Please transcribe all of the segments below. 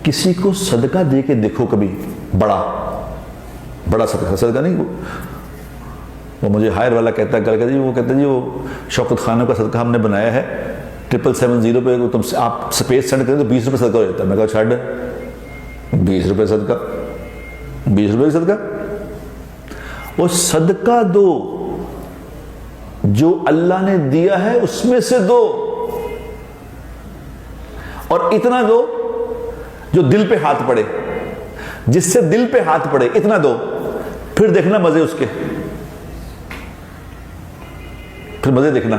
کسی کو صدقہ دے کے دیکھو کبھی، بڑا صدقہ نہیں، وہ مجھے ہائر والا کہتا ہے وہ کہتا ہے جی وہ شوکت خانوں کا صدقہ ہم نے بنایا ہے 770 پہ، تم آپ سپیس سینڈ کریں تو 20 روپے صدقہ ہو جاتا ہے۔ میں کہا چھاڑ 20 روپے صدقہ، 20 روپے صدقہ؟ وہ صدقہ دو جو اللہ نے دیا ہے اس میں سے دو، اور اتنا دو جو دل پہ ہاتھ پڑے، جس سے دل پہ ہاتھ پڑے اتنا دو، پھر دیکھنا مزے اس کے، پھر مزے دیکھنا،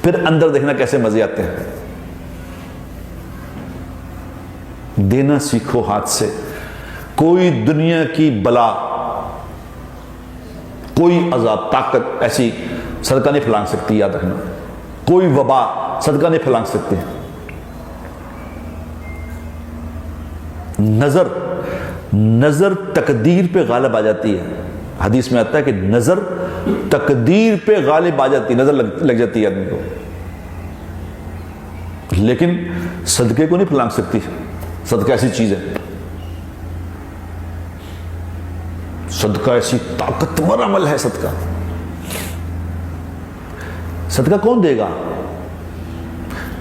پھر اندر دیکھنا کیسے مزے آتے ہیں۔ دینا سیکھو ہاتھ سے۔ کوئی دنیا کی بلا، کوئی عذاب، طاقت ایسی صدقہ نہیں پھیلا سکتی، یاد رکھنا۔ کوئی وبا صدقہ نہیں پھیلا سکتی۔ نظر تقدیر پہ غالب آ جاتی ہے۔ حدیث میں آتا ہے کہ نظر تقدیر پہ غالب آ جاتی ہے، نظر لگ جاتی ہے آدمی کو، لیکن صدقے کو نہیں پھیلا سکتی۔ صدقہ ایسی چیز ہے، صدقہ ایسی طاقتور عمل ہے۔ صدقہ کون دے گا؟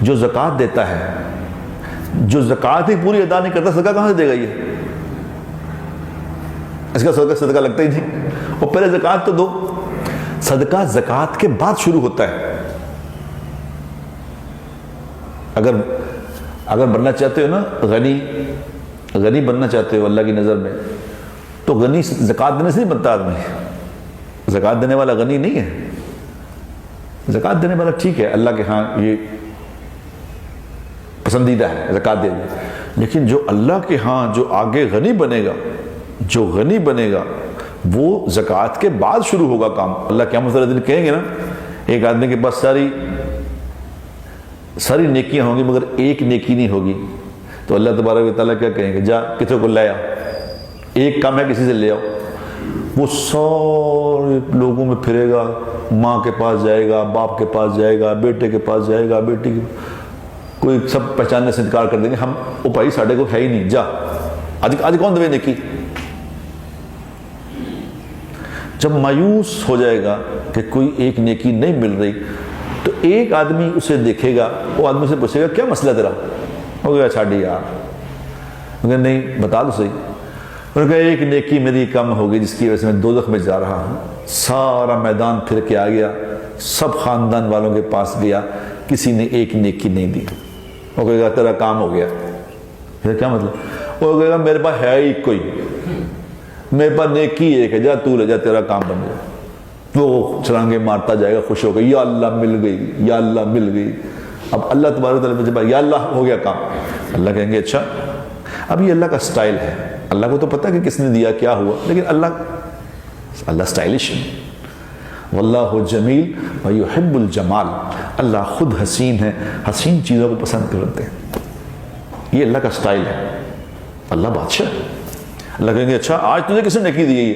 جو زکوٰۃ دیتا ہے۔ جو زکوٰۃ ہی پوری ادا نہیں کرتا، صدقہ کہاں سے دے گا؟ یہ اس کا صدقہ لگتا ہی نہیں۔ اور پہلے زکوٰۃ تو دو۔ صدقہ زکوٰۃ کے بعد شروع ہوتا ہے۔ اگر بننا چاہتے ہو نا غنی بننا چاہتے ہو اللہ کی نظر میں، تو غنی زکوٰۃ دینے سے نہیں بنتا آدمی۔ زکوٰۃ دینے والا غنی نہیں ہے۔ زکوٰۃ دینے والا ٹھیک ہے، اللہ کے ہاں یہ پسندیدہ ہے زکوٰۃ دے دے، لیکن جو اللہ کے ہاں جو آگے غنی بنے گا وہ زکوٰۃ کے بعد شروع ہوگا کام۔ اللہ قیامت والے دن کہیں گے نا، ایک آدمی کے پاس ساری نیکیاں ہوں گی مگر ایک نیکی نہیں ہوگی، تو اللہ تبارک و تعالیٰ کیا کہیں گے؟ جا کسی کو لے آ، ایک کام ہے کسی سے لے آؤ۔ وہ سارے لوگوں میں پھرے گا، ماں کے پاس جائے گا، باپ کے پاس جائے گا، بیٹے کے پاس جائے گا، بیٹی کے، کوئی سب پہچاننے سے انکار کر دیں گے، وہ بھائی ساڑھے کو ہے ہی نہیں، جا آج کون دوے نیکی۔ جب مایوس ہو جائے گا کہ کوئی ایک نیکی نہیں مل رہی، تو ایک آدمی اسے دیکھے گا، وہ آدمی سے پوچھے گا کیا مسئلہ تیرا؟ ہو گیا چھاڑی یار، نہیں بتا دو صحیح۔ انہوں نے کہا ایک نیکی میری کم ہوگی جس کی وجہ سے میں دوزخ میں جا رہا ہوں۔ سارا میدان پھر کے آ گیا، سب خاندان والوں کے پاس گیا، کسی نے ایک نیکی نہیں دی۔ وہ کہے گا تیرا کام ہو گیا۔ پھر کیا مطلب؟ وہ کہے گا میرے پاس ہے ہی کوئی، میرے پاس نیکی ایک ہے، جا تو لے جا، تیرا کام بن گیا۔ وہ چھلانگے مارتا جائے گا خوش ہو گئی، یا اللہ مل گئی، یا اللہ مل گئی۔ اب اللہ تبارک تعالیٰ جب یا اللہ ہو گیا کام، اللہ کہیں گے اچھا اب یہ اللہ کا سٹائل ہے، اللہ کو تو پتہ کہ کس نے دیا کیا ہوا، لیکن اللہ سٹائلش ہے۔ واللہ جمیل ویحب الجمال، اللہ خود حسین ہے، حسین چیزوں کو پسند کرتے ہیں، یہ اللہ کا سٹائل ہے۔ اللہ بادشاہ ہے۔ اللہ کہیں گے اچھا آج تجھے کس نے نیکی دی ہے؟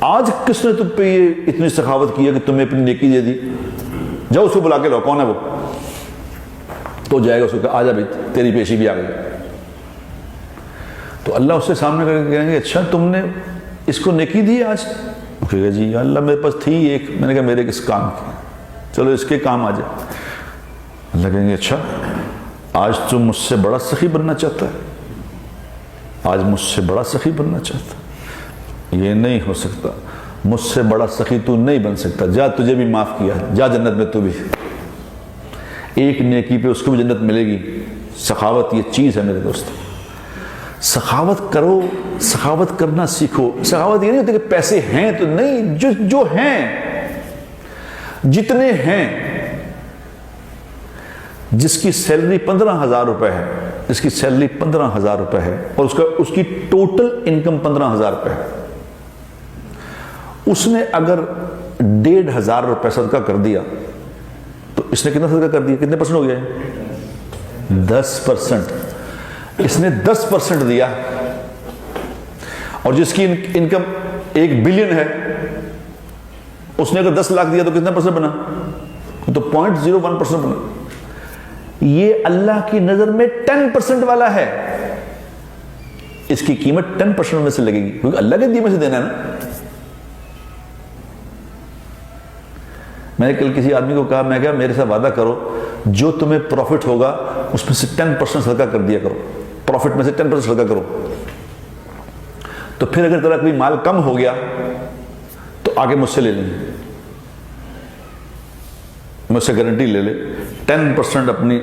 آج کس نے تم پہ یہ اتنی سخاوت کی ہے کہ تمہیں اپنی نیکی دے دی؟ جاؤ اس کو بلا کے لاؤ، کون ہے وہ؟ تو جائے گا، اس کو کہا آجا بھائی تیری پیشی بھی آ گئی۔ تو اللہ اس سے سامنے کر کے کہیں گے اچھا تم نے اس کو نیکی دی آج؟ وہ کہے گا جی اللہ میرے پاس تھی ایک، میں نے کہا میرے کس کام کی، چلو اس کے کام آ جائے۔ اللہ کہیں گے اچھا آج تم مجھ سے بڑا سخی بننا چاہتا ہے، آج مجھ سے بڑا سخی بننا چاہتا ہے، یہ نہیں ہو سکتا، مجھ سے بڑا سخی تو نہیں بن سکتا، جا تجھے بھی معاف کیا، جا جنت میں تو بھی۔ ایک نیکی پہ اس کو بھی جنت ملے گی۔ سخاوت یہ چیز ہے میرے دوستو، سخاوت کرو، سخاوت کرنا سیکھو۔ سخاوت یہ نہیں ہوتی کہ پیسے ہیں تو نہیں، جو ہیں، جتنے ہیں، جس کی سیلری 15,000 روپے ہے، جس کی سیلری 15,000 روپے ہے اور اس کی ٹوٹل انکم 15,000 روپے ہے، اس نے اگر 1,500 روپے صدقہ کر دیا تو اس نے کتنا صدقہ کر دیا؟ کتنے پرسنٹ ہو گیا ہے؟ 10%۔ اس نے 10% دیا، اور جس کی انکم 1 بلین ہے اس نے اگر 10 لاکھ دیا تو کتنا پرسنٹ بنا؟ تو 0.01% بنا۔ یہ اللہ کی نظر میں 10% والا ہے۔ اس کی قیمت 10% میں سے لگے گی، کیونکہ اللہ کے دیے میں سے دینا ہے نا۔ میں نے کل کسی آدمی کو کہا، میں کہا میرے ساتھ وعدہ کرو جو تمہیں پروفٹ ہوگا اس میں سے 10% صدقہ کر دیا کرو، پروفٹ میں سے 10% صدقہ کرو، تو پھر اگر تیرا کوئی مال کم ہو گیا تو آگے مجھ سے لے لیں، مجھ سے گارنٹی لے لے، 10% اپنی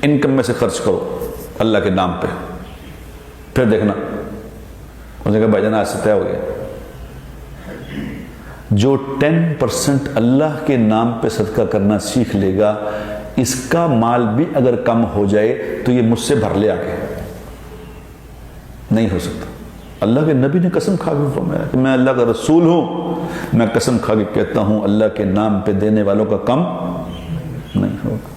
انکم میں سے خرچ کرو اللہ کے نام پہ، پھر دیکھنا۔ اس نے کہا بھائی جان آج سے طے ہو گیا، جو 10% اللہ کے نام پہ صدقہ کرنا سیکھ لے گا، اس کا مال بھی اگر کم ہو جائے تو یہ مجھ سے بھر لے آگے، نہیں ہو سکتا۔ اللہ کے نبی نے قسم کھا کے فرمایا کہ میں اللہ کا رسول ہوں، میں قسم کھا کے کہتا ہوں اللہ کے نام پہ دینے والوں کا کم نہیں ہوگا۔